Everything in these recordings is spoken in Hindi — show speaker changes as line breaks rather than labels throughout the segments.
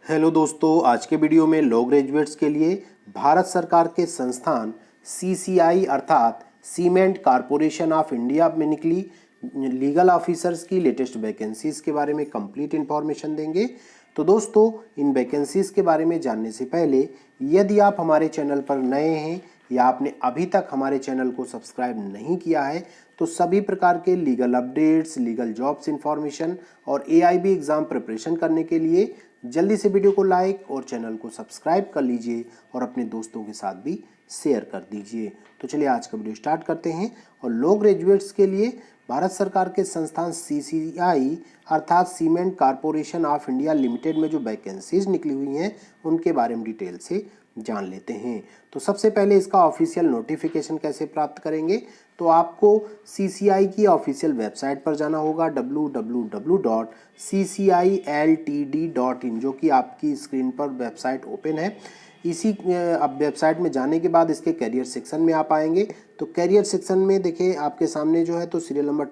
हेलो दोस्तों, आज के वीडियो में लॉ ग्रेजुएट्स के लिए भारत सरकार के संस्थान सीसीआई अर्थात सीमेंट कॉरपोरेशन ऑफ इंडिया में निकली लीगल ऑफिसर्स की लेटेस्ट वैकेंसीज के बारे में कंप्लीट इन्फॉर्मेशन देंगे। तो दोस्तों, इन वैकेंसीज के बारे में जानने से पहले यदि आप हमारे चैनल पर नए हैं या आपने अभी तक हमारे चैनल को सब्सक्राइब नहीं किया है तो सभी प्रकार के legal updates, legal jobs information और एआईबी एग्ज़ाम प्रिपरेशन करने के लिए जल्दी से वीडियो को लाइक और चैनल को सब्सक्राइब कर लीजिए और अपने दोस्तों के साथ भी शेयर कर दीजिए। तो चलिए आज का वीडियो स्टार्ट करते हैं। और लॉ ग्रेजुएट्स के लिए भारत सरकार के संस्थान सीसीआई अर्थात cement corporation of India limited में जो वैकेंसीज निकली हुई हैं उनके बारे में डिटेल से जान लेते हैं। तो सबसे पहले इसका ऑफिशियल नोटिफिकेशन कैसे प्राप्त करेंगे, तो आपको सीसीआई की ऑफिशियल वेबसाइट पर जाना होगा www.cciltd.in, जो कि आपकी स्क्रीन पर वेबसाइट ओपन है। इसी अब वेबसाइट में जाने के बाद इसके करियर सेक्शन में आप आएंगे। तो करियर सेक्शन में देखिए आपके सामने जो है तो सीरियल नंबर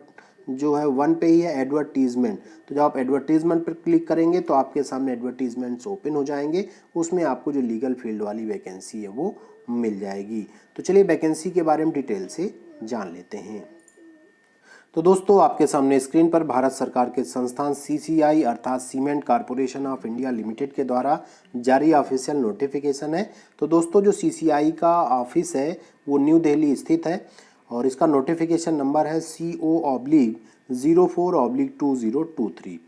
जो है 1 पे ही है एडवर्टीजमेंट। तो जब आप एडवर्टीजमेंट पर क्लिक करेंगे तो आपके सामने एडवर्टीजमेंट्स ओपन हो जाएंगे, उसमें आपको जो लीगल फील्ड वाली वैकेंसी है वो मिल जाएगी। तो चलिए वैकेंसी के बारे में डिटेल से जान लेते हैं। तो दोस्तों, आपके सामने स्क्रीन पर भारत सरकार के संस्थान सीसीआई अर्थात cement corporation of India limited के द्वारा जारी ऑफिशियल नोटिफिकेशन है। तो दोस्तों, जो सीसीआई का ऑफिस है वो न्यू दिल्ली स्थित है और इसका नोटिफिकेशन नंबर है CO/04/2023।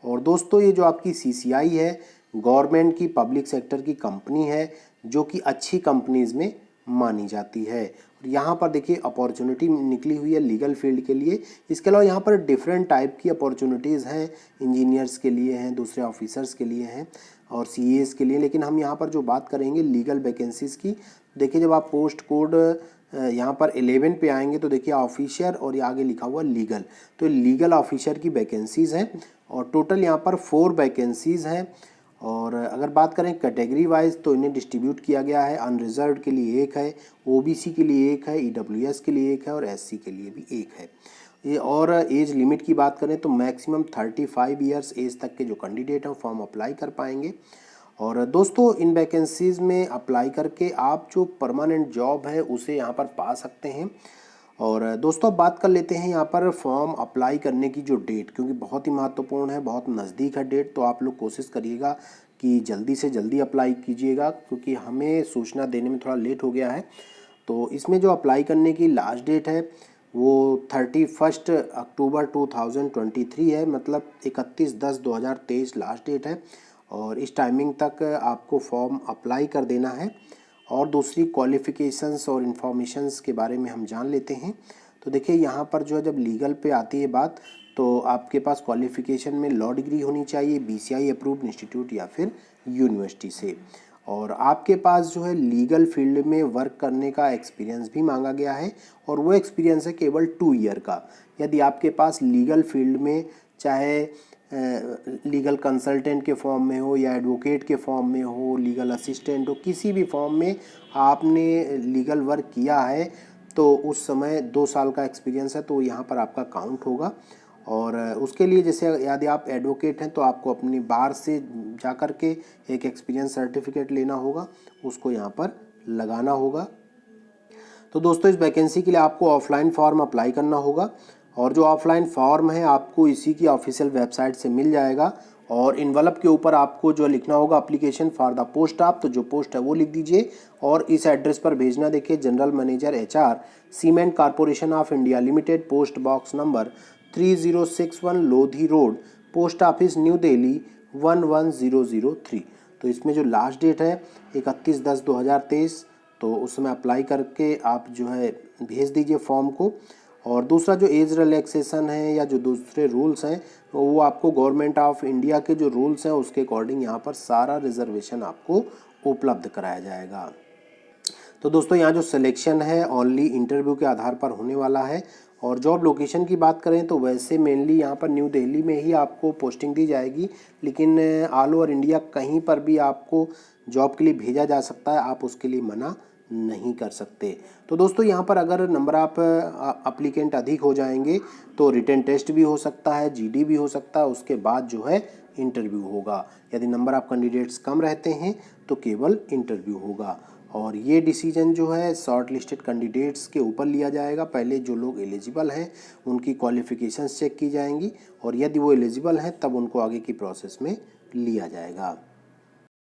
और दोस्तों, ये जो आपकी सीसीआई है गवर्नमेंट की पब्लिक सेक्टर की कंपनी है जो कि अच्छी कंपनीज में मानी जाती है। और यहाँ पर देखिए अपॉर्चुनिटी निकली हुई है लीगल फील्ड के लिए। इसके अलावा यहाँ पर डिफरेंट टाइप की अपॉर्चुनिटीज़ हैं, इंजीनियर्स के लिए हैं, दूसरे ऑफिसर्स के लिए हैं और सीएस के लिए। लेकिन हम यहाँ पर जो बात करेंगे लीगल वैकेंसीज़ की, देखिए जब आप पोस्ट कोड यहाँ पर 11 पे आएंगे तो देखिए ऑफिसर और ये आगे लिखा हुआ लीगल, तो लीगल ऑफिसर की वैकेंसीज़ हैं और टोटल यहाँ पर 4 वैकेंसीज़ हैं। और अगर बात करें कैटेगरी वाइज तो इन्हें डिस्ट्रीब्यूट किया गया है। अनरिजर्व के लिए 1 है, ओबीसी के लिए 1 है, ईडब्ल्यूएस के लिए 1 है और एससी के लिए भी 1 है। ये और एज लिमिट की बात करें तो मैक्सिमम 35 ईयर्स एज तक के जो कैंडिडेट हैं फॉर्म अप्लाई कर पाएंगे। और दोस्तों, इन वैकेंसीज़ में अप्लाई करके आप जो परमानेंट जॉब है उसे यहाँ पर पा सकते हैं। और दोस्तों, अब बात कर लेते हैं यहाँ पर फॉर्म अप्लाई करने की जो डेट, क्योंकि बहुत ही महत्वपूर्ण है, बहुत नज़दीक है डेट। तो आप लोग कोशिश करिएगा कि जल्दी से जल्दी अप्लाई कीजिएगा, क्योंकि हमें सूचना देने में थोड़ा लेट हो गया है। तो इसमें जो अप्लाई करने की लास्ट डेट है वो 31 अक्टूबर 2023 है, मतलब 31/10/2023 लास्ट डेट है। और इस टाइमिंग तक आपको फॉर्म अप्लाई कर देना है। और दूसरी क्वालिफ़िकेशंस और इन्फॉर्मेशंस के बारे में हम जान लेते हैं। तो देखिए यहाँ पर जो है जब लीगल पे आती है बात, तो आपके पास क्वालिफ़िकेशन में लॉ डिग्री होनी चाहिए बीसीआई अप्रूव्ड इंस्टीट्यूट या फिर यूनिवर्सिटी से। और आपके पास जो है लीगल फील्ड में वर्क करने का एक्सपीरियंस भी मांगा गया है और वो एक्सपीरियंस है केवल 2 ईयर का। यदि आपके पास लीगल फील्ड में चाहे लीगल कंसल्टेंट के फॉर्म में हो या एडवोकेट के फॉर्म में हो, लीगल असिस्टेंट हो, किसी भी फॉर्म में आपने लीगल वर्क किया है तो उस समय 2 साल का एक्सपीरियंस है तो यहाँ पर आपका काउंट होगा। और उसके लिए जैसे यदि आप एडवोकेट हैं तो आपको अपनी बार से जा कर के एक एक्सपीरियंस सर्टिफिकेट लेना होगा, उसको यहाँ पर लगाना होगा। तो दोस्तों, इस वैकेंसी के लिए आपको ऑफलाइन फॉर्म अप्लाई करना होगा और जो ऑफलाइन फॉर्म है आपको इसी की ऑफिशियल वेबसाइट से मिल जाएगा। और इन्वेलप के ऊपर आपको जो लिखना होगा application for the post of, तो जो पोस्ट है वो लिख दीजिए और इस एड्रेस पर भेजना। देखिए general manager HR cement corporation of India limited, post box number 3061 Lodhi road, post office new Delhi 11003। तो इसमें जो लास्ट डेट है 31/10/2023, तो उस समय अप्लाई करके आप जो है भेज दीजिए फॉर्म को। और दूसरा जो एज रिलैक्सेशन है या जो दूसरे रूल्स हैं वो आपको गवर्नमेंट ऑफ इंडिया के जो रूल्स हैं उसके अकॉर्डिंग यहाँ पर सारा रिजर्वेशन आपको उपलब्ध कराया जाएगा। तो दोस्तों, यहाँ जो सिलेक्शन है ओनली इंटरव्यू के आधार पर होने वाला है। और जॉब लोकेशन की बात करें तो वैसे मेनली यहाँ पर न्यू दिल्ली में ही आपको पोस्टिंग दी जाएगी, लेकिन ऑल ओवर इंडिया कहीं पर भी आपको जॉब के लिए भेजा जा सकता है, आप उसके लिए मना नहीं कर सकते। तो दोस्तों, यहाँ पर अगर नंबर ऑफ अप्लीकेंट अधिक हो जाएंगे तो रिटन टेस्ट भी हो सकता है, जीडी भी हो सकता है, उसके बाद जो है इंटरव्यू होगा। यदि नंबर ऑफ कैंडिडेट्स कम रहते हैं तो केवल इंटरव्यू होगा। और ये डिसीजन जो है शॉर्ट लिस्टेड कैंडिडेट्स के ऊपर लिया जाएगा। पहले जो लोग एलिजिबल हैं उनकी क्वालिफिकेशंस चेक की जाएंगी और यदि वो एलिजिबल हैं तब उनको आगे की प्रोसेस में लिया जाएगा।